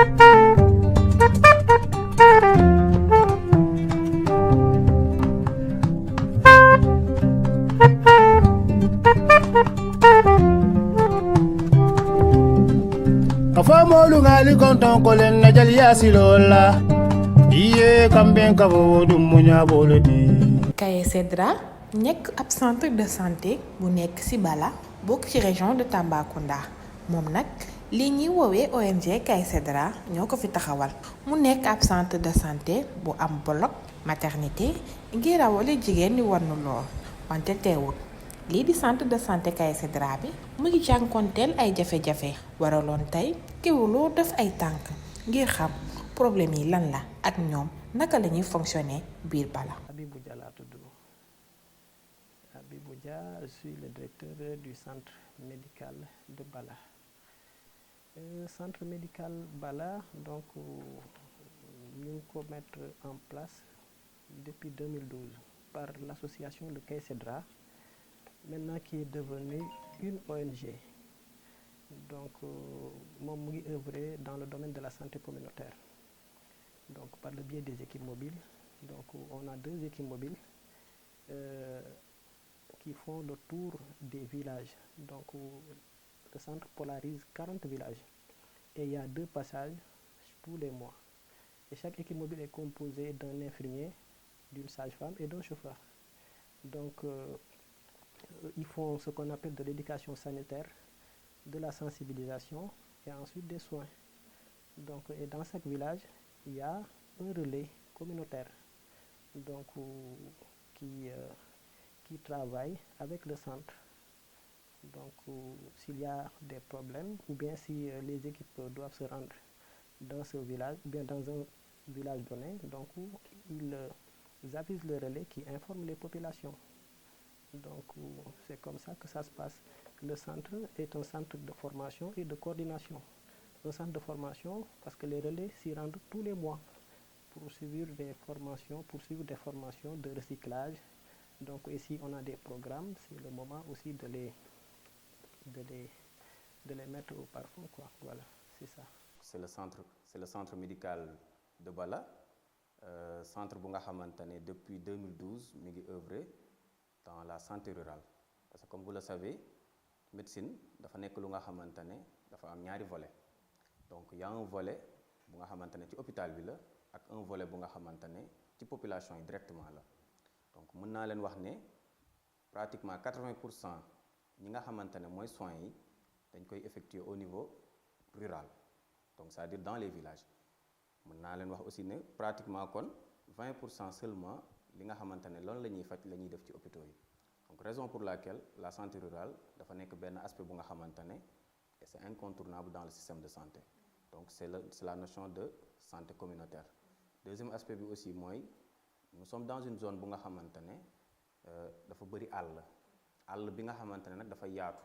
Afamolu ngali konton kolen na jali yasilola iye kamben kabo dum munya bolodi. Kaye Cedra nekk ab centre de santé bu nekk ci Bala bokk ci région de Tambacounda moom nag li ñuy woowee ONG Kaye Cedra ñoo ko fi taxawal mu nekk ab centre de santé bu am bloc maternité ngir rawale jigéen ñi war nu lool wante teewul lii di centre de santé Kaye Cedra bi mu ngi jànkonteel ay jafe-jafe waraloon tey Kéwoulo def ay tànk ngir xam problème yi lan la ak ñoom naka la ñuy fonctionner biir Bala. Habibou Dia laa tudd Habibou Dia, je suis le directeur du centre médical de Bala. Centre médical Bala donc ñu ngi ko mettre en place depuis 2012 par l'association de Kaye Cedra, maintenant qui est devenue une ONG. Donc moom mu ngi œuvrer dans le domaine de la santé communautaire, donc par le biais des équipes mobiles. Donc on a 2 équipes mobiles qui font le tour des villages. Donc le centre polarise 40 villages et il y a 2 passages tous les mois. Et chaque équipe mobile est composée d'un infirmier, d'une sage-femme et d'un chauffeur. Donc ils font ce qu'on appelle de l'éducation sanitaire, de la sensibilisation et ensuite des soins. Donc et dans chaque village, il y a un relais communautaire donc qui travaille avec le centre. Donc s'il y a des problèmes ou bien si les équipes doivent se rendre dans ce village ou bien dans un village donné, donc ils avisent le relais qui informe les populations. Donc c'est comme ça que ça se passe. Le centre est un centre de formation et de coordination. Un centre de formation parce que les relais s'y rendent tous les mois pour suivre des formations de recyclage. Donc ici on a des programmes, c'est le moment aussi de les mettre au parfum, quoi. Voilà, c'est ça. C'est le centre médical de Bala, centre bu nga xamante ne depuis 2012 mi ngi œuvrer dans la santé rurale. Parce que comme vous le savez, médecine dafa nekk lu nga xamante ne dafa am ñaari volet. Donc il y a un volet bu nga xamante ne ci hôpital bi la ak un volet bu nga xamante ne ci population yi directement la. Donc mën naa leen wax ne pratiquement 80% ñi nga xamante ne mooy soins yi dañ koy effectuer au niveau rural, donc c'est-à-dire dans les villages. Mën naa leen wax aussi ne pratiquement kon 20% seulement li nga xamante ne loolu la ñuy faj la ñuy def ci hôpitaux yi. Donc raison pour laquelle la santé rurale dafa nekk benn aspect bu nga xamante ne et c'est incontournable dans le système de santé. Donc c'est la notion de santé communautaire. Deuxième aspect bi aussi mooy nous sommes dans une zone bu nga xamante ne dafa bëri àll bi nga xamante ne nag dafa yaatu.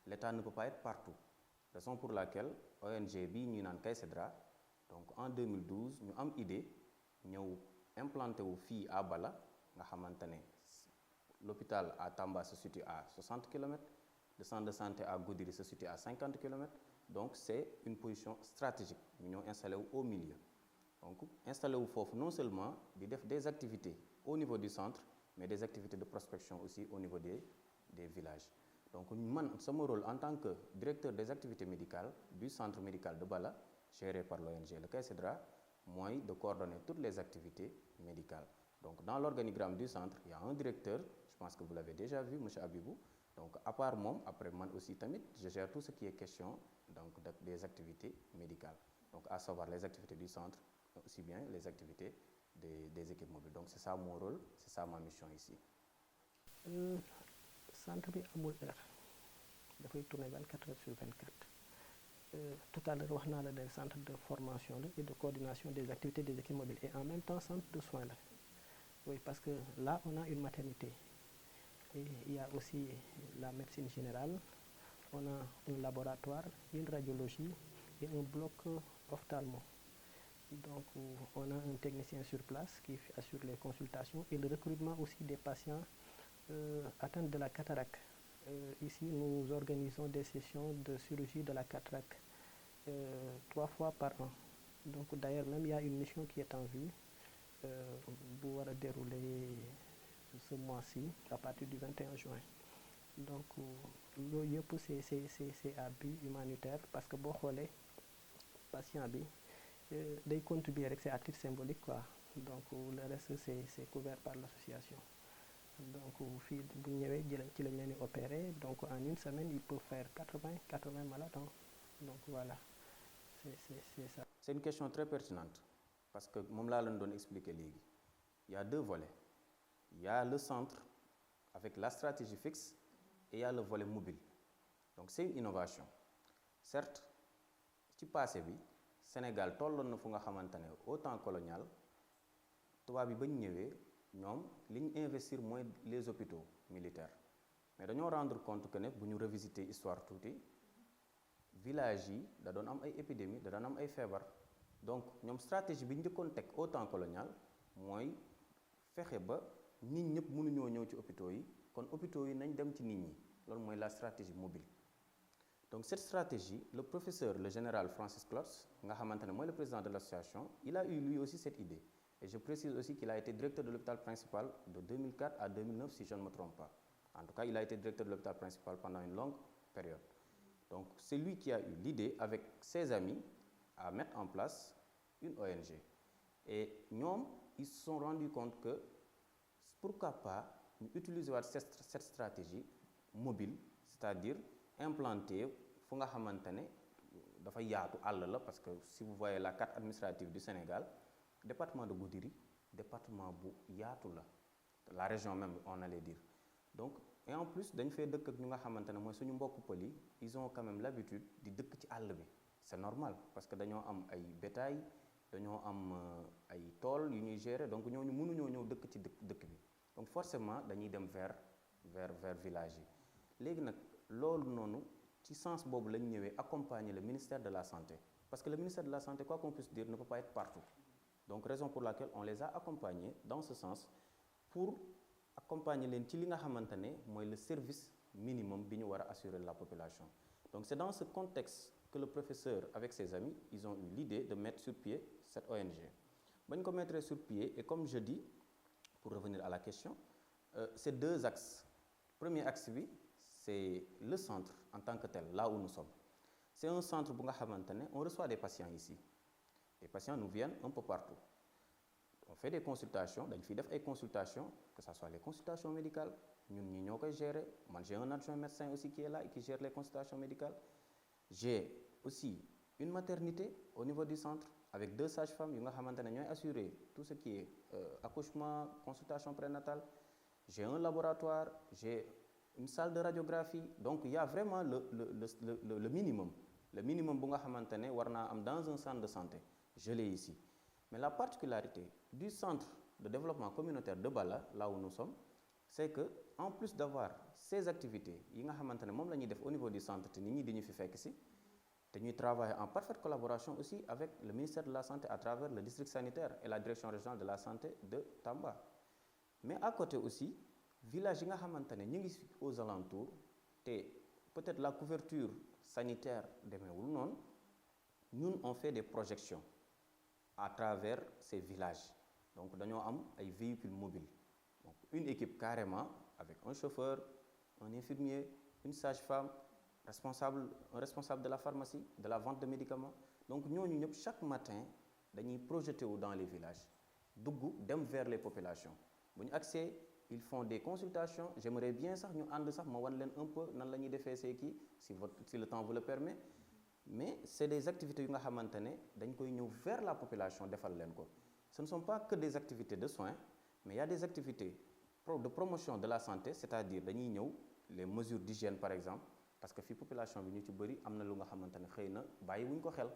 L'État ne peut pas être partout. Raison pour laquelle ONG bi ñuy naan Kaye Cedra donc en 2012 ñu am idée ñëw implanté wu fii à Bala nga xamante ne l'hôpital à Tamba se situe à 60 km, le centre de santé à Goudiri se situe à 50 km. Donc c'est une position stratégique. Ñu ñoo installé wu au milieu. Donc installé wu foofu non seulement di def des activités au niveau du centre, mais des activités de prospection aussi au niveau des villages. Donc man sama rôle en tant que directeur des activités médicales du centre médical de Bala, géré par l'ONG le Kaye Cedra, mooy de coordonner toutes les activités médicales. Donc dans l'organigramme du centre, il y a un directeur, je pense que vous l'avez déjà vu, monsieur Habibou. Donc à part moom, après man aussi tamit, je gère tout ce qui est question donc des activités médicales. Donc à savoir les activités du centre, aussi bien les activités des équipes mobiles. Donc c'est ça mon rôle, c'est ça ma mission ici. Centre bi amul heure dafay tourner 24 heures sur 24. Tout à l'heure wax naa la des centres de formation et de coordination des activités des équipes mobiles et en même temps centre de soins là. Oui, parce que là on a une maternité et il y a aussi la médecine générale, on a un laboratoire, une radiologie et un bloc ophtalmo. Donc on a un technicien sur place qui assure les consultations et le recrutement aussi des patients atteints de la cataracte. Ici nous organisons des sessions de chirurgie de la cataracte 3 fois par an. Donc d'ailleurs même il y a une mission qui est en vue bu war a dérouler ce mois-ci à partir du 21 juin. Donc loolu yëpp c'est à but humanitaire parce que boo xoolee patient bi day contribuer rek c'est à titre symbolique quoi. Donc le reste c'est couvert par l'association. Donc fii bu ñëwee ci lañ leen di opérer donc en une semaine il peut faire 80 malades. Donc voilà c'est ça. C'est une question très pertinente parce que moom laa leen doon expliquer léegi. Il y a deux volets. Il y a le centre avec la stratégie fixe et il y a le volet mobile. Donc c'est une innovation. Certes ci passé bi Sénégal tolloon na fu nga xamante ne au temps colonial tubaab bi ba ñu ñëwee ñoom li ñu investir mooy les hôpitaux militaires mais dañoo rendre compte que ne bu ñu revisiter histoire tuuti village yi da doon am ay épidémies da doon am ay feebar donc ñoom stratégie bi ñu njëkkoon teg au temps colonial mooy fexe ba nit ñëpp mënuñoo ñëw ci hôpitaux yi kon hôpitaux yi nañ dem ci nit ñi loolu mooy la stratégie mobile. Donc cette stratégie le professeur le général Francis Clots nga xamante ne mooy le président de l'association il a eu lui aussi cette idée. Et je précise aussi qu'il a été directeur de l'hôpital principal de 2004 à 2009 si je ne me trompe pas. En tout cas, il a été directeur de l'hôpital principal pendant une longue période. Donc c'est lui qui a eu l'idée avec ses amis à mettre en place une ONG. Et ñoom ils se sont rendus compte que pourquoi pas ñu utiliser waat cette stratégie mobile, c'est-à-dire implanter fu nga xamante ne dafa yaatu àll la parce que si vous voyez la carte administrative du Sénégal, département de Goudiri département bu yaatu la région même on allait dire. Donc et en plus dañ fay dëkk ak ñu nga xamante ne mooy suñu mbokku pël yi ils ont quand même l'habitude di dëkk ci àll bi. C'est normal parce que dañoo am ay bétail dañoo am ay tool yu ñuy gérer donc ñooñu mënuñoo ñëw dëkk ci dëkk bi donc forcément dañuy dem vers village yi. Léegi nag loolu noonu ci sens boobu lañ ñëwee accompagner le ministère de la santé parce que le ministère de la santé quoi qu'on puisse dire ne peut pas être partout. Donc raison pour laquelle on les a accompagnés dans ce sens pour accompagner leen ci li nga xamante ne mooy le service minimum bi ñu war a assurer la population. Donc c'est dans ce contexte que le professeur avec ses amis ils ont eu l'idée de mettre sur pied cette ONG. Bañ ko mettre sur pied et comme je dis pour revenir à la question c'est deux axes. Premier axe bi c'est le centre en tant que tel là où nous sommes. C'est un centre bu nga xamante ne on reçoit des patients ici. Les patients nous viennent un peu partout. On fait des consultations, dañ fiy def ay consultations, que ce soit les consultations médicales, ñun ñi ñoo koy gérer. Man j'ai un adjoint médecin aussi qui est là et qui gère les consultations médicales. J'ai aussi une maternité au niveau du centre avec 2 sages-femmes yu nga xamante ne ñooy assurer tout ce qui est accouchement, consultation prénatale. J'ai un laboratoire, j'ai une salle de radiographie. Donc il y a vraiment le minimum. Le minimum bu nga xamante ne war naa am dans un centre de santé. Je l'ai ici. Mais la particularité du centre de développement communautaire de Bala, là où nous sommes, c'est que en plus d'avoir ces activités yi nga xamante ne moom la ñuy def au niveau du centre te nit ñi dañu fi fekk si te ñuy travailler en parfaite collaboration aussi avec le ministère de la santé à travers le district sanitaire et la direction régionale de la santé de Tamba. Mais à côté aussi village yi nga xamante ne ñu ngi aux alentours te peut-être la couverture sanitaire demeewul noonu ñun on fait des projections à travers ces villages. Donc dañoo am ay véhicules mobiles. Donc une équipe carrément avec un chauffeur, un infirmier, une sage-femme, un responsable de la pharmacie, de la vente de médicaments. Donc ñooñu ñëpp chaque matin dañuy projeté wu dans les villages dugg dem vers les populations. Bu ñu accès ils font des consultations. J'aimerais bien sax ñu ànd sax ma wan leen un peu nan la ñuy defee see kii si le temps vous le permet. Mais c'est des activités yu nga xamante ne dañ koy ñëw vers la population defal leen ko. Ce ne sont pas que des activités de soins, mais il y a des activités de promotion de la santé, c'est-à-dire dañuy ñëw les mesures d'hygiène par exemple, parce que fii population bi ñu ci bëri am na lu nga xamante ne xëy na bàyyi wuñ ko xel.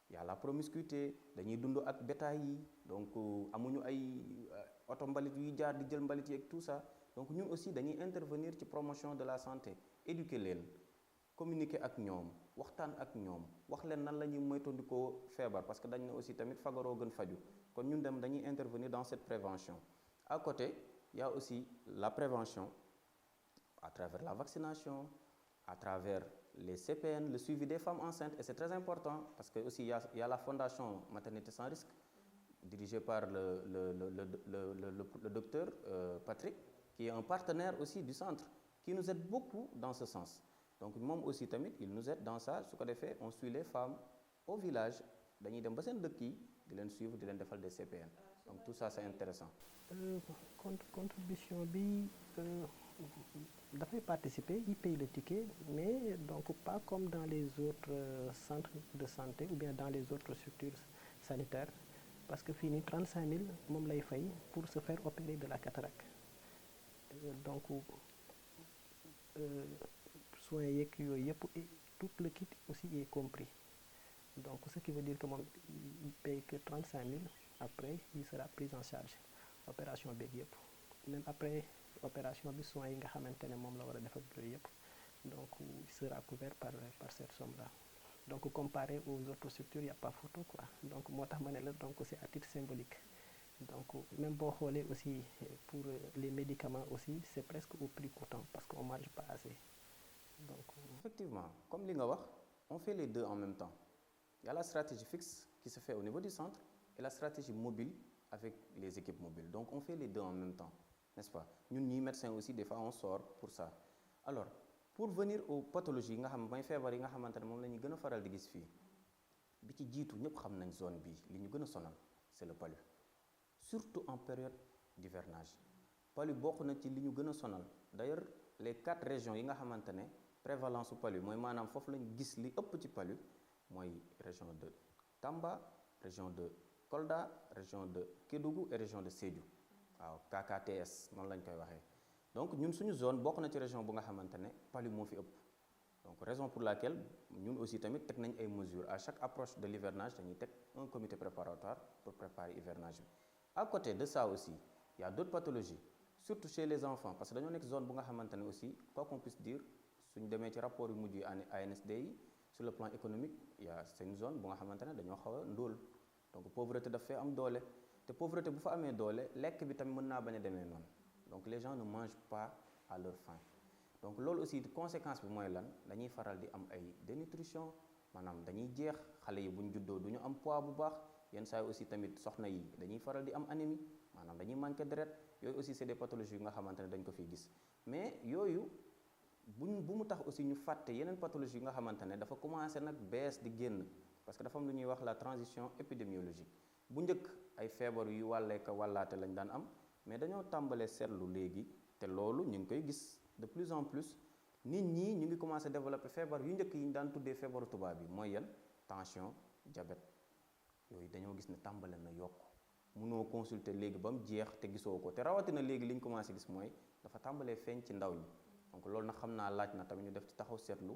Il y a la promiscuité dañuy dund ak bétail yi donc amuñu ay oto mbalit yuy jaar di jël mbalit yi ak tout ça. Donc ñun aussi dañuy intervenir ci promotion de la santé, éduquer leen, communiquer ak ñoom, waxtaan ak ñoom, wax leen nan la ñuy moytandikoo feebar parce que dañ ne aussi tamit fagaroo gën faju. Kon ñun dem dañuy intervenir dans cette prévention. À côté, il y a aussi la prévention à travers la vaccination, à travers les CPN, le suivi des femmes enceintes. Et c'est très important parce que aussi il y a la fondation Maternité sans risque, dirigée par le docteur Patrick, qui est un partenaire aussi du centre, qui nous aide beaucoup dans ce sens. Donc moom aussi tamit il nous aide dans ça. Su ko defee on suit les femmes au village, dañuy dem ba seen dëkk yi di leen suivre, di leen defal des CPN. Donc tout ça c'est intéressant. Contribution bi dafay participer, il paye le ticket, mais donc pas comme dans les autres centres de santé ou bien dans les autres structures sanitaires, parce que fii nii 35 000 moom lay fay pour se faire opérer de la cataracte. Donc soins yeeg yooyu yëpp et tout le kit aussi est compris. Donc ce qui veut dire que moom il paye que 35 000, après il sera pris en charge opération beeg yëpp, même après opération bi soins yi nga xamante ne moom la war a def ak yooyu yëpp, donc il sera couvert par cette somme là. Donc comparé aux autres structures, il n'y a pas photo quoi. Donc moo tax ma ne la, donc c'est à titre symbolique. Donc même boo xoolee aussi pour les médicaments aussi, c'est presque au prix coûtant parce qu'on ne marge pas assez. Donc effectivement, comme li nga wax, on fait les deux en même temps. Il y a la stratégie fixe qui se fait au niveau du centre et la stratégie mobile avec les équipes mobiles. Donc on fait les deux en même temps, n'est-ce pas? Ñun ñi médecins aussi des fois on sort pour ça. Alors pour venir aux pathologies nga xam mooy feebar yi nga xamante ne moom la ñuy gën a faral di gis fii, bi ci jiitu ñëpp xam nañ zone bii li ñu gën a sonal c'est le palu, surtout en période d'hivernage. Palu bokk na ci li ñu gën a sonal. D'ailleurs les 4 régions yi nga xamante ne prévalence su palu mooy maanaam foofu lañ gis li ëpp ci palu mooy région de Tamba, région de Kolda, région de Kédougou et région de Sédhiou. waaw KKTS noonu lañ koy waxee. Donc ñun suñu zone bokk na ci région bu nga xamante ne palu moo fi ëpp. Donc raison pour laquelle ñun aussi tamit teg nañ ay mesures à chaque approche de l'hivernage, dañuy teg un comité préparatoire pour préparer hivernage bi. À côté de ça aussi, il y a d'autres pathologies, surtout chez les enfants, parce que dañoo nekk zone bu nga xamante ne aussi quoi qu'on puisse dire suñu demee ci rapport yu mujj yi ANSD yi sur le plan économique, c'est une zone bu nga xamante ne dañoo xaw a ndóol. Donc pauvreté daf fee am doole te pauvreté bu fa amee doole lekk bi tamit mën naa bañ a demee noonu. Donc les gens ne mangent pas à leur faim. Donc loolu aussi conséquence bi mooy lan, dañuy faral di am ay dénutrition, maanaam dañuy jeex, xale yi bu ñu juddoo du ñu am poids bu baax, yenn saa yi aussi tamit soxna yi dañuy faral di am anémie, maanaam dañuy manquer deret. Yooyu aussi c'est des pathologies yu nga xamante ne dañ ko fiy gis. Mais yooyu bu mu tax aussi ñu fàtte yeneen pathologie yu nga xamante ne dafa commencé nag bees di génn, parce que dafa am lu ñuy wax la transition épidémiologique. Bu njëkk ay feebar yu wàllee ka wàllaate lañ daan am, mais dañoo tàmbalee seetlu léegi te loolu ñu ngi koy gis de plus en plus nit ñi ñu ngi commencé développer feebar yu njëkk yi ñu daan tuddee feebaru tubaab bi mooy yan tension, diabète. Yooyu dañoo gis ne tàmbale na yokk, mënoo consulter léegi ba mu jeex te gisoo ko, te rawatina léegi li ñu commencé gis mooy dafa tàmbalee feeñ ci ndaw ñi. Donc loolu nag xam naa laaj na tamit ñu def ci taxaw seetlu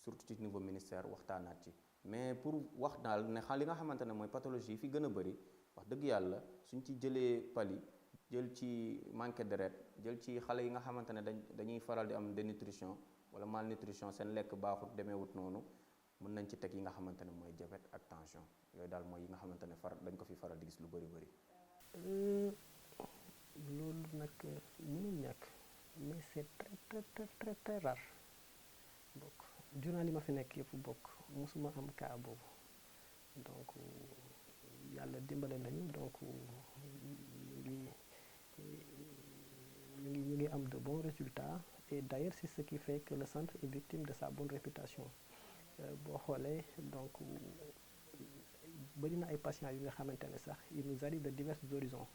surtout ci niveau ministère waxtaanaat ci. Mais pour wax daal ne li nga xamante ne mooy pathologie yi fi gën a bëri wax dëgg yàlla suñ ci jëlee pali jël ci manque deret, jël ci xale yi nga xamante ne dañuy faral di am dénutrition wala malnutrition, seen lekk baaxut demeewut noonu, mën nañ ci teg yi nga xamante ne mooy diabète ak tension. Yooyu daal mooy yi nga xamante ne dañ ko fi faral di gis lu bëri bëri. loolu nag mënul ñàkk, mais c'est très rare. bokk journal yi ma fi nekk yëpp bokk mosuma am cas boobu, donc yàlla dimbale nañu, donc ñu ngi am de bons résultats, et d'ailleurs c'est ce qui fait que le centre est victime de sa bonne réputation. Boo xoolee donc bëri na ay patients yu nga xamante ne sax il nous arrive de divers horizons.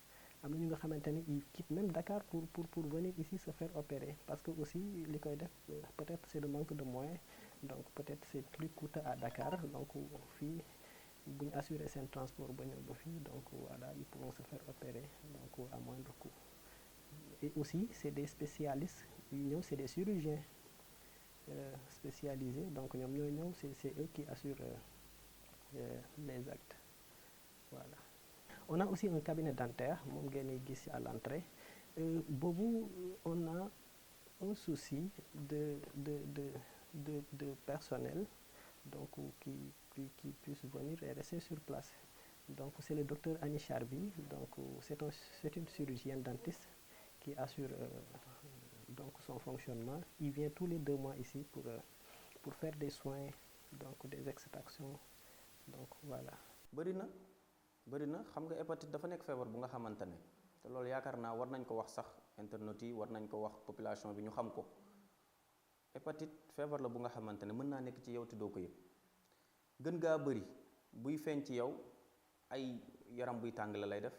Am na ñu nga xamante ne ils quittent même Dakar pour venir ici se faire opérer, parce que aussi li koy def peut-être c'est le manque de moyens, donc peut-être c'est plus coûteux à Dakar, donc fii bu ñu assurer seen transport ba ñëw ba fii, donc voilà ils pourront se faire opérer donc à moindre coût. Et aussi c'est des spécialistes yu ñëw, c'est des chirurgiens spécialisés, donc ñoom ñooy ñëw, c'est eux qui assurent les actes, voilà. On a aussi un cabinet dentaire, moom ngeen gis à l'entrée. Boobu on a un souci de personnel, donc qui puisse venir et rester sur place. Donc c'est le docteur Annie Charby, donc c'est une chirurgienne dentiste qui assure donc son fonctionnement. Il vient tous les 2 mois ici pour pour faire des soins, donc des extractions, donc voilà. bëri na xam nga hépatite dafa nekk feebar bu nga xamante ne te loolu yaakaar naa war nañ ko wax sax internet yi war nañ ko wax population bi ñu xam ko hépatite feebar la bu nga xamante ne mën naa nekk ci yow te doo ko yëg gën gaa bëri buy feeñ ci yow ay yaram buy tàng la lay def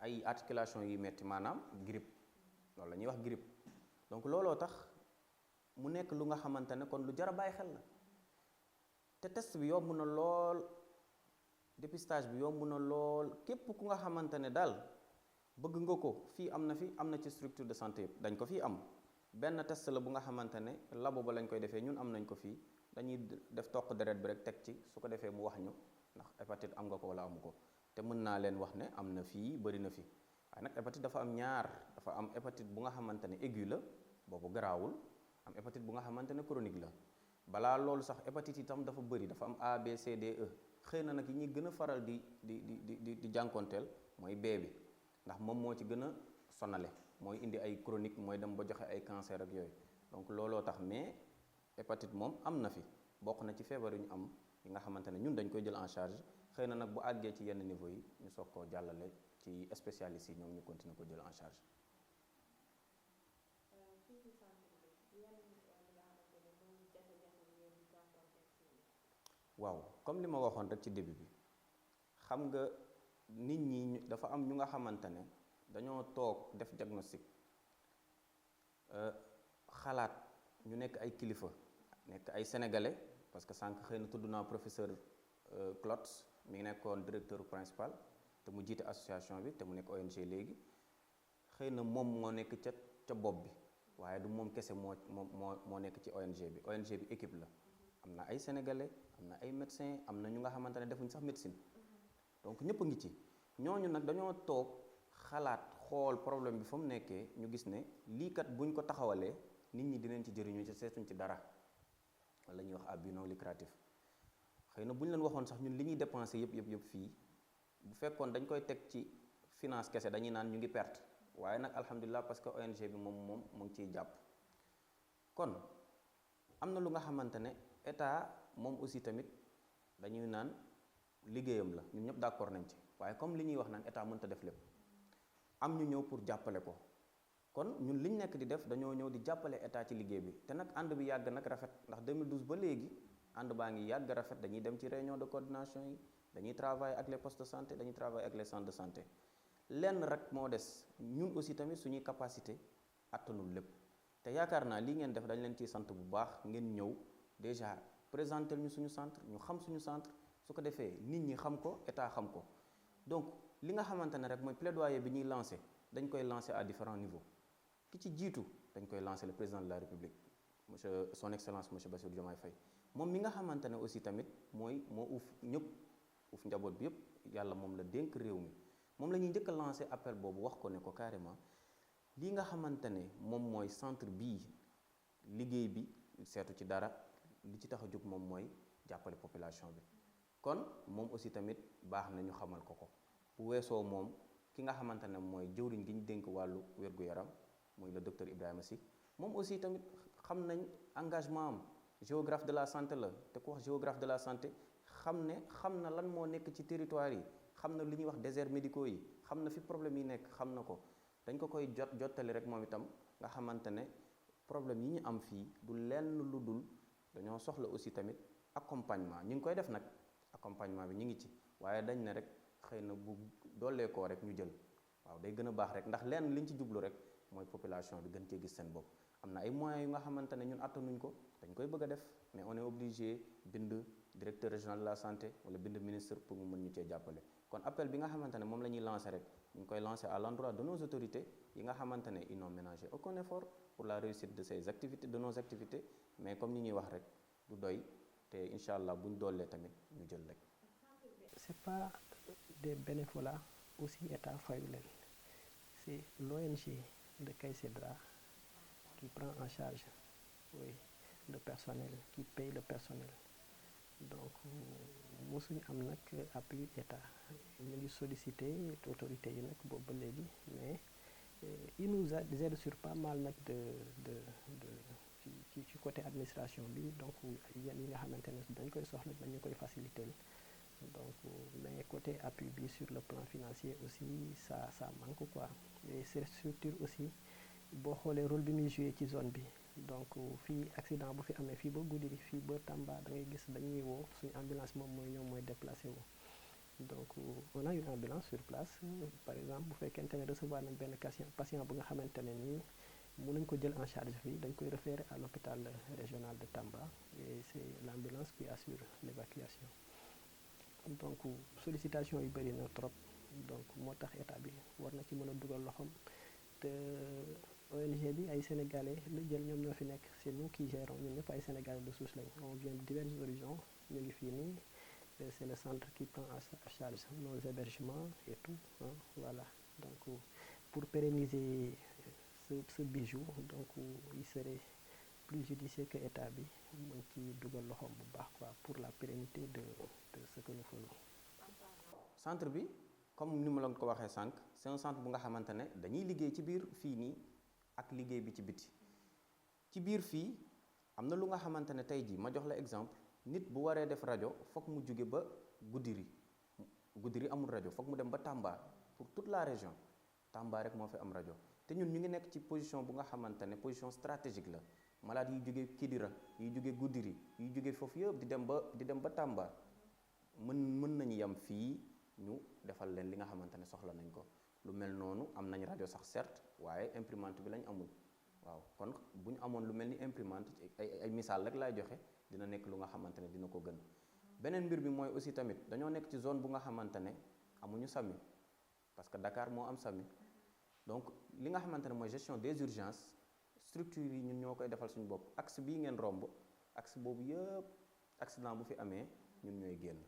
ay articulation yuy metti maanaam grippe loolu la ñuy wax grippe donc looloo tax mu nekk lu nga xamante ne kon lu jar a bàyyi xel la te test bi yomb na lool dépistage bi yomb na lool képp ku nga xamante ne daal bëgg nga ko fii am na ci structure de santé yëpp dañ ko fii am benn test la bu nga xamante ne labo ba lañ koy defee ñun am nañ ko fii dañuy def toq deret bi rek teg ci su ko defee mu wax ñu ndax hépatite am nga ko wala amu ko te mën naa leen wax ne am na fii bëri na fi waaye nag hépatite dafa am ñaar dafa am hépatite bu nga xamante ne aigu la boobu garaawul am hépatite bu nga xamante ne chronique la balaa loolu sax hépatite itam dafa bëri dafa am A B C D E xëy na nag yi ñuy gën a faral di jànkonteel mooy B bi ndax moom moo ci gën a sonale mooy indi ay chronique mooy dem ba joxe ay cancer ak yooyu donc looloo tax mais hépatite moom am na fi bokk na ci feebar yu ñu am yi nga xamante ne ñun dañ koy jël en charge xëy na nag bu àggee ci yenn niveau yi ñu soog koo jàllale ci spécialistes yi ñoom ñu continuer ko jël en charge. waaw comme li ma waxoon rek ci début bi xam nga nit ñi dafa am ñu nga xamante ne dañoo toog def diagnostic xalaat ñu nekk ay kilifa nekk ay sénégalais parce que sànq xëy na tudd naa professeur Clots mi ngi nekkoon directeur principal te mu jiite association bi te mu nekk ONG léegi xëy na moom moo nekk ca bopp bi waaye du moom kese moo nekk ci ONG bi ONG bi équipe la am na ay sénégalais am na ay médecins am na ñu nga xamante ne defuñ sax médecine donc ñëpp a ngi ci ñooñu nag dañoo toog xalaat xool problème bi fa mu nekkee ñu gis ne lii kat buñ ko taxawalee nit ñi dinañ ci jëriñu ci seetuñ ci dara wala ñuy wax à but non lucratif xëy na bu ñu leen waxoon sax ñun li ñuy dépensé yëpp fii bu fekkoon dañ koy teg ci finance kese dañuy naan ñu ngi perte waaye nag alhamdulilah parce que ONG bi moom mu ngi ciy jàpp kon am na lu nga xamante ne état moom aussi tamit dañuy naan liggéeyam la ñun ñëpp d'accord nañ ci waaye comme li ñuy wax naan état mënta def lépp am ñu ñëw pour jàppale ko kon ñun liñ nekk di def dañoo ñëw di jàppale état ci liggéey bi te nag ànd bi yàgg nag rafet ndax 2012 ba léegi ànd baa ngi yàgg rafet dañuy dem ci réunion de coordination yi dañuy travailler ak les postes de santé dañuy travailler ak les centres de santé lenn rek moo des ñun aussi tamit suñuy capacité attanul lépp te yaakaar naa lii ngeen def dañ leen ciy sant bu baax ngeen ñëw déjà présenter ñu suñu centre ñu xam suñu centre su ko defee nit ñi xam ko état xam ko donc li nga xamante ne rek mooy plaidoyer bi ñuy lancer dañ koy lancer à différents niveaux ki ci jiitu dañ koy lancer le président de la république monsieur son excellence monsieur Bassirou Diomaye Faye moom mi nga xamante ne aussi tamit moo uuf ñëpp uuf njaboot bi yëpp yàlla moom la dénk réew mi moom la ñuy njëkk a lancer appel boobu wax ko ne ko carrément lii nga xamante ne moom mooy centre bii liggéey bi seetu ci dara li ci tax a jóg moom mooy jàppale population bi kon moom aussi tamit baax na ñu xamal ko bu weesoo moom ki nga xamante ne mooy jëwriñ gi ñu dénk wàllu wér-gu-yaram muy le docteur Ibrahima Sy moom aussi tamit xam nañ engagement am géographe de la santé la te ku wax géographe de la santé xam na lan moo nekk ci territoire yi xam na li ñuy wax déserts médicaux yi xam na fi problème yi nekk xam na ko dañ ko koy jottali rek moom itam nga xamante ne problème yi ñu am fii du lenn lu dul dañoo soxla aussi tamit accompagnement ñu ngi koy def nag accompagnement bi ñu ngi ci waaye dañ ne rek xëy na bu doolee koo rek ñu jël waaw day gën a baax rek ndax lenn liñ ci jublu rek mooy population bi gën cee gis seen bopp am na ay moyens yu nga xamante ne ñun attanuñ ko dañ koy bëgg a def mais on est obligé bind directeur régional de la santé wala bind ministre pour mu mën ñu cee jàppale kon appel bi nga xamante ne moom la ñuy lancé rek ñu ngi koy lancé à l'endroit de nos autorités yi nga xamante ne ils n'ont ménagé aucun effort pour la réussite de ces activités de nos activités mais comme ni ñuy wax rek du doy te incha allah buñ doolee tamit ñu jël rek. C'est pas des bénévolats aussi état fayu leen c'est l'ONG de Kaysedra qui prend en charge le personnel qui paye le personnel donc mosuñu am nag appui état ñu ngi sollicité autorité yi nag boobu ba léegi mais il nous aide sur pas mal nag ci côté administration bi donc yenn yi nga xamante ne dañ koy soxla dañu koy faciliter donc mais côté appui bi sur le plan financier aussi ça manque quoi et ces structures aussi boo xoolee rôle bi muy joué ci zone bi donc fii accident bu fi amee fii ba Goudiri fii ba Tamba da ngay gis dañuy woo suñu ambulance moom mooy ñoom mooy déplacé wu donc on a une ambulance sur place par exemple bu fekkente ne recevoir nañ benn patient bu nga xamante ne nii mënuñ ko jël en charge fii dañ koy référer à l'hôpital régional de Tamba et c'est l'ambulance qui assure l'évacuation donc sollicitation yi bëri na trop donc moo tax état bi war na ci mën a dugal loxoom te ONG bi ay sénégalais la jël ñoom ñoo fi nekk c'est nous qui gérons ñun ñëpp ay sénégalais de souche lañ on vient de diverses horizons ñu ngi fii nii c'est le centre qui prend en charge nos hébergements et tout hein, voilà donc pour pérenniser ce bijou donc il serait plus judicieux que état bi mën ci dugal loxoom bu baax quoi pour la pérennité de ce que nous faisons. centre bi comme ni ma la ko waxee sànq c'est un centre bu nga xamante ne dañuy liggéey ci biir fii nii ak liggéey bi ci biti ci biir fii am na lu nga xamante ne tey jii ma jox la exemple nit bu waree def rajo foog mu jóge ba Goudiri amul rajo foog mu dem ba Tamba pour toute la région Tamba rek moo fi am rajo te ñun ñu ngi nekk ci position bu nga xamante ne position stratégique la malade yi jóge Kidira yi jóge Goudiri yi jóge foofu yëpp di dem ba Tamba mën nañu yem fii ñu defal leen li nga xamante ne soxla nañ ko lu mel noonu am nañ rajo sax certes waaye imprimante bi lañ amul waaw kon bu ñu amoon lu mel ni imprimante ay misaal rek laay joxe dina nekk lu nga xamante ne dina ko gën beneen mbir bi mooy aussi tamit dañoo nekk ci zone bu nga xamante ne amuñu SAMU parce que Dakar moo am SAMU donc li nga xamante ne mooy gestion des urgences structure yi ñun ñoo koy defal suñu bopp axe bii ngeen romb axe boobu yëpp accident bu fi amee ñun ñooy génn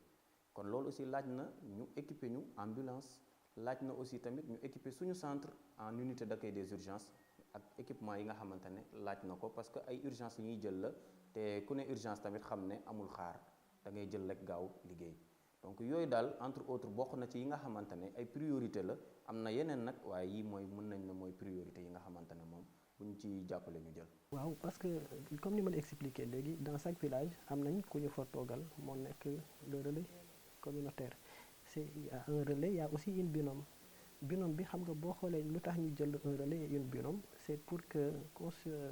kon loolu aussi laaj na ñu équiper ñu ambulance laaj na aussi tamit ñu équiper suñu centre en unité d'accueil des urgences ak équipement yi nga xamante ne laaj na ko parce que ay urgence yi ñuy jël la te ku ne urgence tamit xam ne amul xaar da ngay jël rek gaaw liggéey donc yooyu daal entre autres bokk na ci yi nga xamante ne ay priorité la am na yeneen nag waaye yii mooy mën nañ ne mooy priorité yi nga xamante ne moom bu ñu ci jàppale ñu jël. waaw parce que comme ni ma la expliqué léegi dans chaque village am nañ ku ñu fa toogal moo nekk le relais communautaire c'est il y a un relais il y a aussi une binôme bi xam nga boo xoolee lu tax ñu jël un relais et une binôme c'est pour que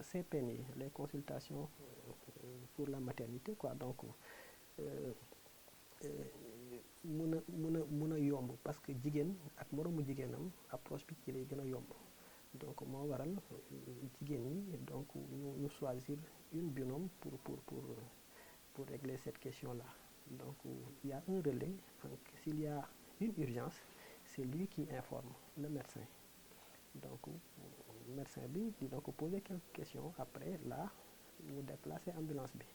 CPN yi les consultations pour la maternité quoi donc mun a yomb parce que jigéen ak moroomu jigéenam approche bi ci lay gën a yomb donc moo waral jigéen ñi donc ñu choisir une binôme pour régler cette question là donc il y a un relais donc s'il y a une urgence c'est lui qui informe le médecin donc médecin bi dina ko poser quelques questions après là mu déplacer ambulance bi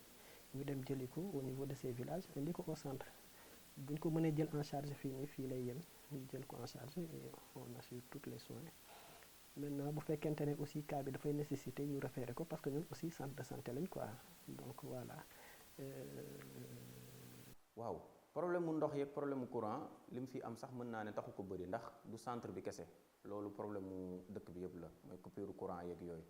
ñu dem jëli ko au niveau de ces villages indi ko au centre bu ñu ko mënee jël en charge fii lay yem ñu jël ko en charge et on assure tous les soins maintenant bu fekkente ne aussi cas bi dafay nécessiter ñu référer ko parce que ñun aussi centre de santé lañ quoi donc voilà. waaw problème mu ndox yeeg problème mu courant li mu fi am sax mën naa ne taxu ko bëri ndax du centre bi kese loolu problème mu dëkk bi yëpp la mooy coupure courant yeeg yooyu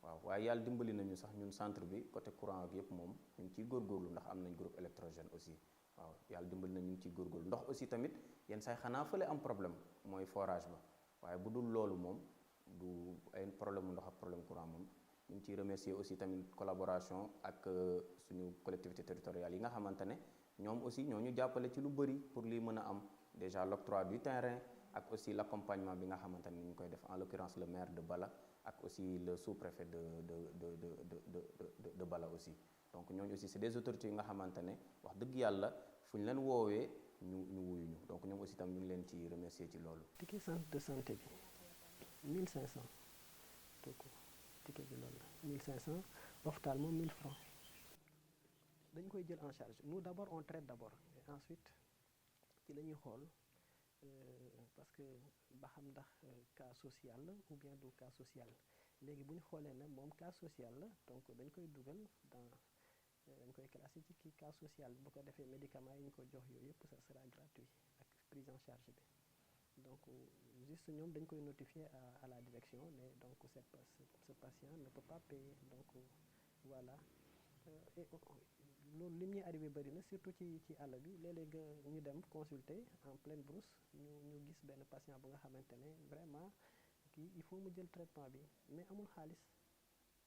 waaw waaye yàlla dimbali nañu sax ñun centre bi côté courant ak yëpp moom ñu ngi ciy góorgóorlu ndax am nañ groupe électrogène aussi waaw yàlla dimbali nañu ñu ngi ciy góorgóorlu ndox aussi tamit yenn say xanaa fële am problème mooy forage ba waaye bu dul loolu moom du ay problème mu ndox ak problème courant moom ñu ngi ciy remercier aussi tamit collaboration ak suñu collectivité territoriale yi nga xamante ne ñoom aussi ñoo ñu jàppale ci lu bëri pour lii mën a am déjà l'octroi du terrain ak aussi l'accompagnement bi nga xamante ne ñu koy def en l'occurrence le maire de Bala ak aussi le sous-préfet de Bala aussi donc ñooñu aussi c'est des autorités yi nga xamante ne wax dëgg yàlla fu ñu leen woowee ñu wuyu ñu donc ñoom aussi tam ñu ngi leen ci remercier ci loolu. ticket centre de santé bi 1500 donc ticket bi loolu la 1500 ophtalmo 1000 francs dañ koy jël en charge nous d'abord on traite d'abord et ensuite ci la ñuy xool parce que ba xam ndax cas social la ou bien du cas social léegi bu ñu xoolee ne moom cas social la donc dañ koy dugal dans dañ koy classer ci kii cas social bu ko defee médicaments yi ñu ko jox yooyu yëpp ça sera gratuit ak prise en charge bi donc juste ñoom dañ koy notifier à la direction mais donc ce patient ne peut pas payer donc voilà et loolu li ñuy arrivé bëri na surtout ci àll bi léeg-léeg ñu dem consulter en pleine brousse ñu gis benn patient bu nga xamante ne vraiment kii il faut mu jël traitement bi mais amul xaalis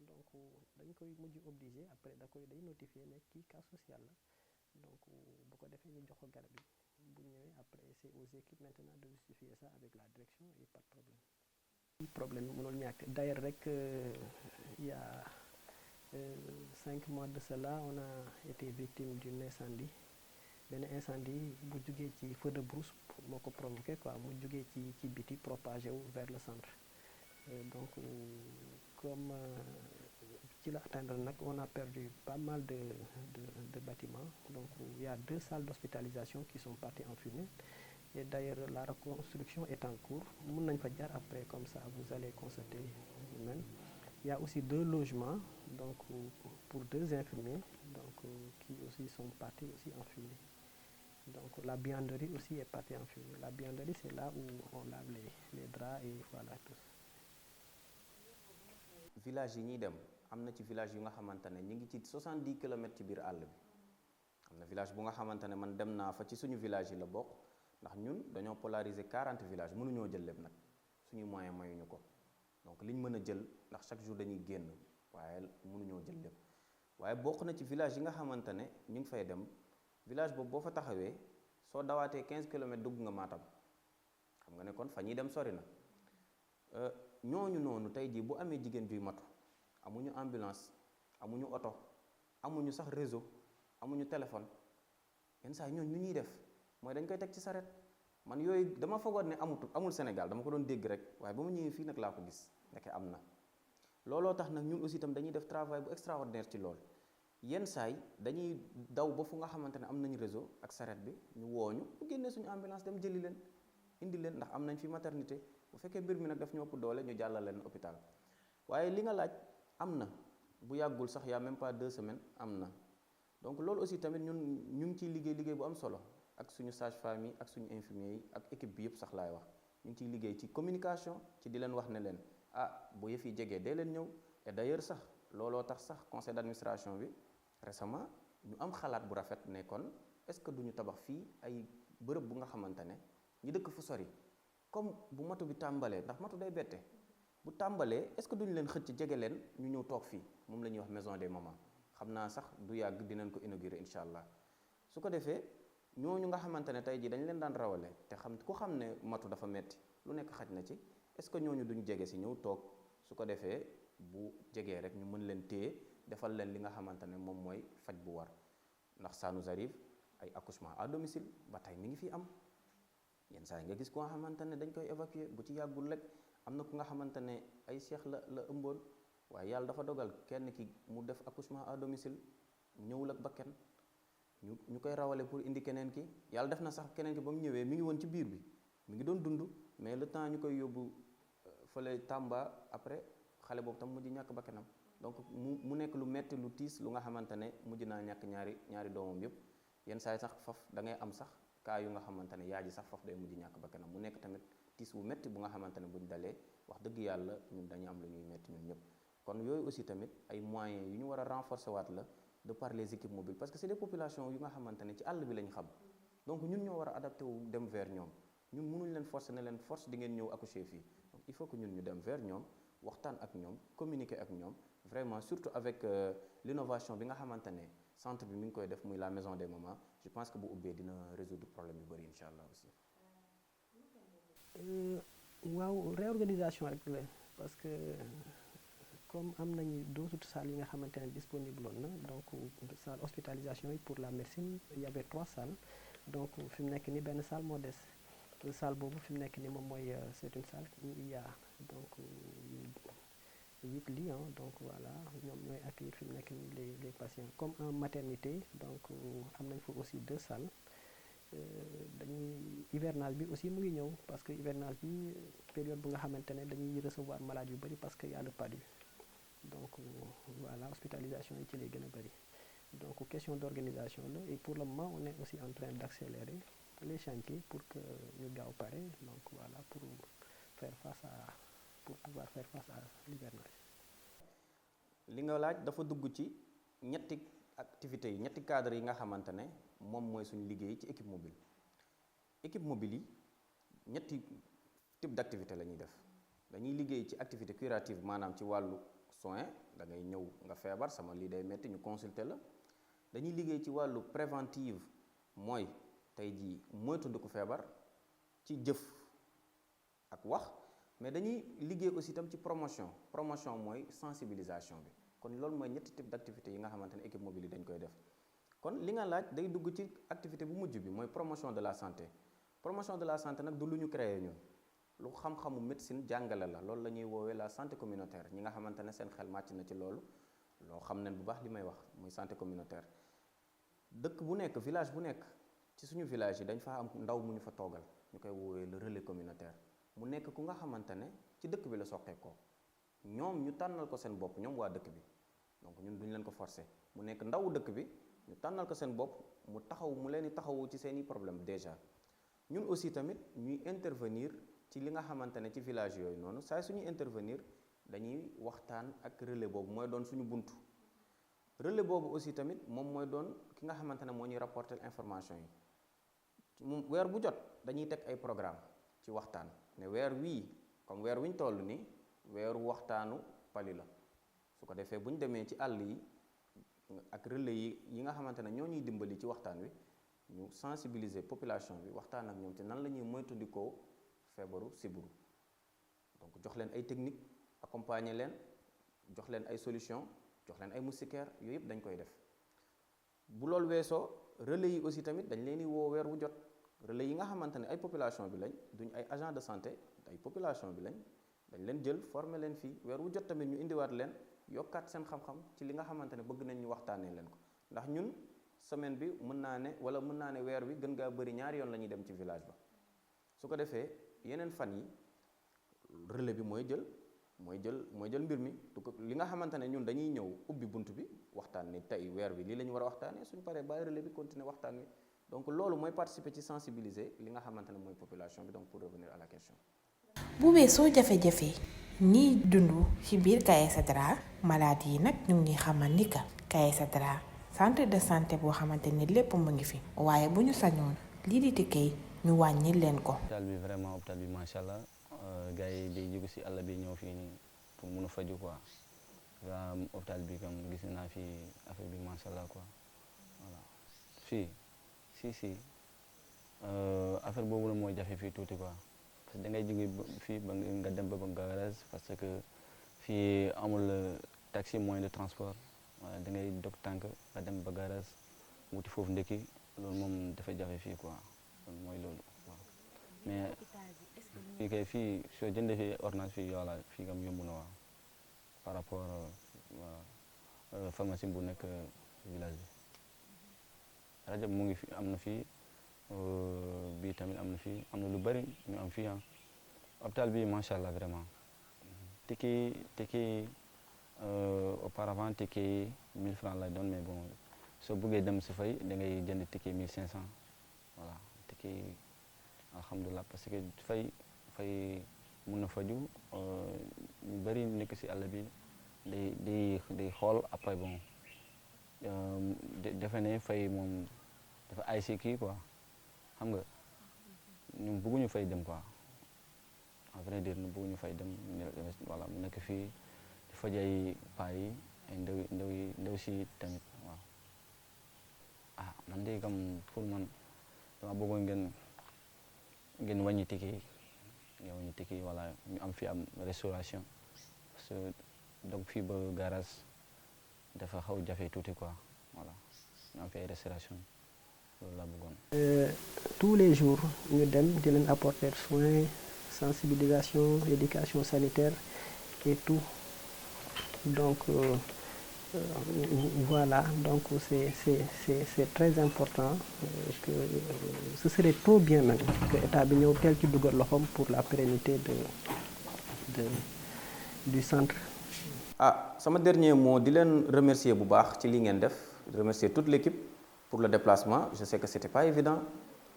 donc dañ koy mujj obligé après day notifier ne kii cas social la donc bu ko defee ñu jox ko garab yi bu ñëwee après c'est aux équipes maintenant de justifier ça avec la direction et pas de problème. Problème bi mënul ñàkk d'ailleurs rek il y a 5 mois de cela on a été victime d'un incendie benn incendie bu jugee ci feu de brousse moo ko provoqué quoi mu jugee ci biti propagé wu vers le centre donc comme ci la atteindre nag on a perdu pas mal de bâtiments donc il y a 2 salles d'hospitalisation qui sont parties en fumée et d'ailleurs la reconstruction est en cours mën nañ fa jaar après comme ça vous allez constater vous-même. Il y a aussi 2 logements donc pour 2 infirmiers donc qui aussi sont partis aussi en fumée. Donc la buanderie aussi est partie en fumée. La buanderie c'est là où on lave les draps et voilà tout. Village yi ñuy dem am na ci village yu nga xamante ne ñu ngi ci 70 kilomètres ci biir àll bi am na village bu nga xamante ne man dem naa fa ci suñu village yi la bokk ndax ñun dañoo polariser 40 villages mënuñoo jël lépp nag suñu moyen mayuñu ko donc liñ mën a jël ndax chaque jour dañuy génn waaye mënuñoo jël lépp waaye bokk na ci village yi nga xamante ne ñu ngi fay dem village boobu boo fa taxawee soo dawaatee 15 kilomètres dugg nga Matam xam nga ne kon fa ñuy dem sori na ñooñu noonu tey jii bu amee jigéen juy matu amuñu ambulance amuñu oto amuñu sax réseau amuñu téléphone yenn saa ñooñu lu ñuy def mooy dañ koy teg ci saret man yooyu dama foogoon ne amul Sénégal dama ko doon dégg rek waaye ba mu ñëwee fii nag laa ko gis ndeke am na looloo tax nag ñun aussi itam dañuy def travail bu extraordinaire ci lool yenn saay dañuy daw ba fu nga xamante ne am nañu réseau ak saret bi ñu wooñu ñu génnee suñu ambulance dem jëli leen indi leen ndax am nañ fi maternité bu fekkee mbir mi nag daf ñu ëpp doole ñu jàllal leen hôpital waaye li nga laaj am na bu yàggul sax yaa même pas 2 semaines am na donc loolu aussi tamit ñun ñu ngi ciy liggéey bu am solo ak suñu sage-femme yi ak suñu infirmier yi ak équipe bi yëpp sax laay wax ñu ngi ciy liggéey ci communication ci di leen wax ne leen bu yëf yi jegee dee leen ñëw et d'ailleurs sax looloo tax sax conseil d'administration bi récemment ñu am xalaat bu rafet ne kon est-ce que duñu tabax fii ay bërëb bu nga xamante ne ñi dëkk fu sori comme bu matu bi tàmbalee ndax matu day bette bu tàmbalee est-ce que duñu leen xëcc jege leen ñu ñëw toog fii moom la ñuy wax maison des mamans xam naa sax du yàgg dinañ ko inaugurer incha allah su ko defee ñooñu nga xamante ne tey jii dañ leen daan rawale te ku xam ne matu dafa metti lu nekk xaj na ci est-ce que ñooñu duñ jege si ñëw toog su ko defee bu jegee rek ñu mën leen téye defal leen li nga xamante ne moom mooy faj bu war ndax ça nous arrive ay accouchement à domicile ba tey mi ngi fi am yenn saa yi nga gis ku nga xamante ne dañ koy évacuer bu ci yàggul rek am na ku nga xamante ne ay seex la ëmboon waaye yàlla dafa dogal kenn ki mu def accouchement à domicile ñëwul ak bakkan ñu koy rawale pour indi keneen ki yàlla def na sax keneen ki ba mu ñëwee mi ngi woon ci biir bi mi ngi doon dund mais le temps ñu koy yóbbu fële Tamba après xale boobu tam mujj ñàkk bakkanam donc mu nekk lu metti lu tiis lu nga xamante ne mujj naa ñàkk ñaari doomam yëpp yenn saa yi sax faf da ngay am sax cas yu nga xamante ne yaa ji sax faf day mujj ñàkk bakkanam mu nekk tamit tiis wu metti bu nga xamante ne buñ dalee wax dëgg yàlla ñun dañu am lu ñuy metti ñun ñëpp kon yooyu aussi tamit ay moyens yu ñu war a renforcer waat la de par les équipes mobiles parce que c'est des populations yu nga xamante ne ci àll bi lañ xam donc ñun ñoo war a adapté wu dem vers ñoom ñun mënuñ leen forcer ne leen force di ngeen ñëw accoucher fii donc il faut que ñun ñu dem vers ñoom waxtaan ak ñoom communiquer ak ñoom vraiment surtout avec l'innovation bi nga xamante ne centre bi mi ngi koy def muy la maison des mamans je pense que bu ubbee dina résoudre problème yu bëri incha allah aussi. waaw réorganisation rek la parce que comme am nañu d'autres salles yi nga xamante ne disponible woon na donc salle hospitalisation yi pour la médecine il y avait 3 salles donc fi mu nekk ni benn salle moo des salle boobu fi mu nekk ni moom mooy c'est une salle où il y a donc 8 lits donc voilà ñoom ñooy accueillir fi mu nekk ni les patients comme en maternité donc am nañ fa aussi 2 salles dañuy hivernage bi aussi mu ngi ñëw parce que hivernage bi période bu nga xamante ne dañuy recevoir malade yu bëri parce que y a le PADU donc voilà hospitalisation yi ci lay gën a bëri donc question d'organisation la et pour le moment on est aussi en train d'accélérer les chantiers pour que ñu gaaw pare donc voilà pour pouvoir faire face à l'hivernage. li nga laaj dafa dugg ci ñetti activités yi ñetti cadre yi nga xamante ne moom mooy suñu liggéey ci équipe mobile. Équipe mobile yi ñetti type d'activité la ñuy def dañuy liggéey ci activité curative maanaam ci wàllu soin da ngay ñëw nga feebar sama lii day metti ñu consulter la. Dañuy liggéey ci wàllu préventive mooy tey jii moytandiku feebar ci jëf ak wax, mais dañuy liggéey aussi itam ci promotion mooy sensibilisation bi. kon loolu mooy ñetti type d'activité yi nga xamante ne équipe mobile yi dañ koy def. kon li nga laaj day dugg ci activité bu mujj bi mooy promotion de la santé. Promotion de la santé nag du lu ñu créé ñun lu xam-xamu médecine jàngale la, loolu la ñuy woowee la santé communautaire. ñi nga xamante ne seen xel màcc na ci loolu loo xam ne bu baax li may wax muy santé communautaire. dëkk bu nekk village bu nekk ci suñu village yi dañ fa am ndaw mu ñu fa toogal ñu koy woowee le relais communautaire. mu nekk ku nga xamante ne ci dëkk bi la soqeekoo ñoom ñu tànnal ko seen bopp, ñoom waa dëkk bi, donc ñun duñ leen ko forcer. mu nekk ndawu dëkk bi ñu tànnal ko seen bopp mu leen di taxawu ci seeni problème déjà. ñun aussi tamit ñuy intervenir ci li nga xamante ne ci village yooyu noonu saa suñuy intervenir dañuy waxtaan ak relais boobu mooy doon suñu buntu. Relais boobu aussi tamit moom mooy doon ki nga xamante ne moo ñuy rapporter information yi. moom weer bu jot dañuy teg ay programme ci waxtaan ne weer wii comme weer wi ñu toll nii weeru waxtaanu pali la. su ko defee bu ñu demee ci àll yi ak relais yi nga xamante ne ñoo ñuy dimbali ci waxtaan wi ñu sensibiliser population bi waxtaan ak ñoom ci nan la ñuy moytandikoo feebaru sibiru. donc jox leen ay technique accompagner leen jox leen ay solution jox leen ay moustiquaires yooyu yëpp dañ koy def. bu loolu weesoo relais yi aussi tamit dañ leen di woo weer wu jot. relais yi nga xamante ne ay population bi lañ duñ ay agent de santé ay population bi lañ dañ leen jël former leen fii weer wu jot tamit ñu indiwaat leen yokkaat seen xam-xam ci li nga xamante ne bëgg nañ ñu waxtaanee leen ko. ndax ñun semaine bi mën naa ne weer wi gën gaa bëri ñaari yoon la ñuy dem ci village ba. su ko defee yeneen fan yi relais bi mooy jël mbir mi li nga xamante ne ñun dañuy ñëw ubbi bunt bi waxtaan ni tey weer wi lii la ñu war a waxtaanee suñ paree bàyyi relais bi continuer waxtaan wi. donc loolu mooy participer ci sensibiliser li nga xamante ne mooy population bi. donc pour revenir à la question. bu weesoo jafe-jafe ñiy dund ci biir KSDRA malade yi nag ñu ngi xamal ni que KSDRA centre de santé boo xamante ni lépp mu ngi fi waaye bu ñu sañoon lii di ticket ñu wàññi leen ko. hôpital bi vraiment hôpital bi macha allah gars yi day jóge si àll bi ñëw fii nii pour mun a faju quoi hôpital bi comme gis naa fi affaire bi macha allah quoi voilà fii. si affaire boobu la mooy jafe fii tuuti quoi parce que da ngay jóge fii ba nga dem ba garage parce que fii amul taxi moyen de transport voilà da ngay dog tànk nga dem ba garage wuti foofu ndekki loolu moom dafay jafe fii quoi loolu mooy loolu waaw mais fii kay fii soo jëndee fii ordonnance fii voilà fii kam yomb na waaw par rapport pharmacie bu nekk village bi. rajo mu ngi fi am na fii bii tamit am na fii am na lu bari ñu am fii hôpital bi macha allah vraiment tikki auparavant tikki 1000 francs lay doon mais bon soo bëggee dem si fay da ngay jënd tikki 1500 voilà tikki alhamdulilah parce que fay mun na faju ñu bari nekk si àll bi day xool après bon defe ne fay moom dafa ay si kii quoi xam nga ñun bëgguñu fay dem quoi à vrai dire ñu bëgguñu fay dem voilà mu nekk fii di faj ay paa yi ay ndaw si tamit waaw man de comme pour man dama bëggoon ngeen wàññi ticket yi voilà ñu am fi am restauration parce que donc fii ba garage dafa xaw jafe tuuti quoi voilà ñu am fi ay restauration loolu laa bëggoon. tous les jours ñu dem di leen apporter soins sensibilisation éducation sanitaire et tout donc voilà donc c'est très important que ce serait trop bien nag que état bi ñëw teel ci dugal loxoom pour la pérennité du centre. sama dernier mot di leen remercier bu baax ci li ngeen def remercier toute l'équipe pour le déplacement je sais que c'était pas évident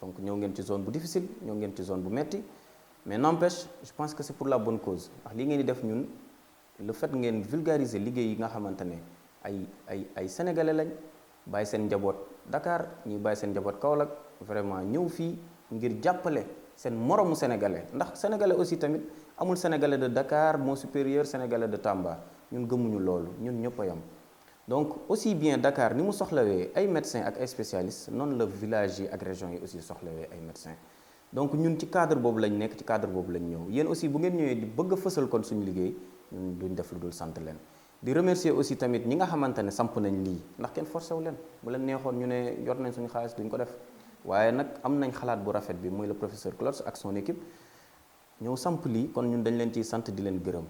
donc ñëw ngeen ci zone bu difficile ñëw ngeen ci zone bu metti mais n'empêche je pense que c'est pour la bonne cause ndax li ngeen di def ñun le fait ngeen vulgariser liggéey yi nga xamante ne ay sénégalais lañ bàyyi seen njaboot Dakar ñuy bàyyi seen njaboot Kaolack vraiment ñëw fii ngir jàppale seen moromu sénégalais ndax sénégalais aussi tamit amul sénégalais de Dakar moo supérieur sénégalais de Tamba ñun gëmuñu loolu ñun ñëpp a yam donc aussi bien Dakar ni mu soxlawee ay médecins ak ay spécialistes noonu la village yi ak régions yi aussi soxlawee ay médecins donc ñun ci cadre boobu lañ nekk ci cadre boobu lañ ñëw yéen aussi bu ngeen ñëwee di bëgg a fësal kon suñu liggéey ñun duñ def lu dul sant leen di remercier aussi tamit ñi nga xamante ne samp nañ lii ndax kenn forcé wu leen bu leen neexoon ñu ne yor nañ suñu xaalis duñ ko def waaye nag am nañ xalaat bu rafet bi muy le professeur Clotz ak son équipe ñëw samp lii kon ñun dañ leen ciy sant di leen gërëm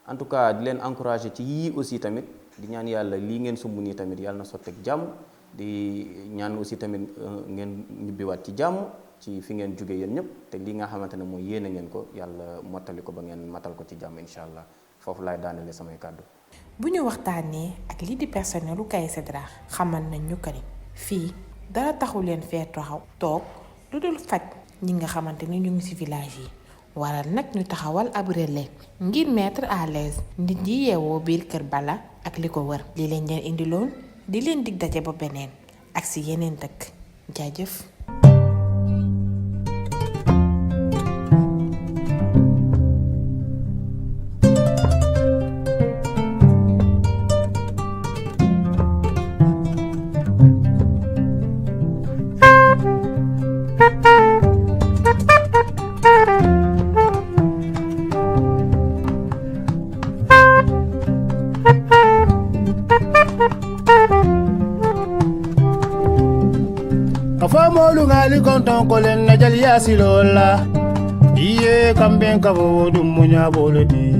en tout cas di leen encourager ci yii aussi tamit di ñaan yàlla lii ngeen sumb nii tamit yàlla na sotteeg jàmm di ñaan aussi tamit ngeen ñibbiwaat ci jàmm ci fi ngeen jóge yéen ñëpp te lii nga xamante ne mooy yéene ngeen ko yàlla mottali ko ba ngeen matal ko ci jàmm incha allah foofu laay daanele samay kàddu. bu ñu waxtaanee ak lii di personnelu KAESEDRA xamal nañ ñu ko ni fii dara taxu leen fee taxaw toog lu dul faj ñi nga xamante ni ñu ngi ci village yi waral nag ñu taxawal ab relais ngir mettre à l'aise nit ñi yeewoo biir Kër Bala ak li ko wër li leen leen indiloon di leen dig daje ba beneen ak ci yeneen dëkk jaajëf. Afamolu ngali konton kolen na jali yasilola iye kamben kabo dum munya bolodi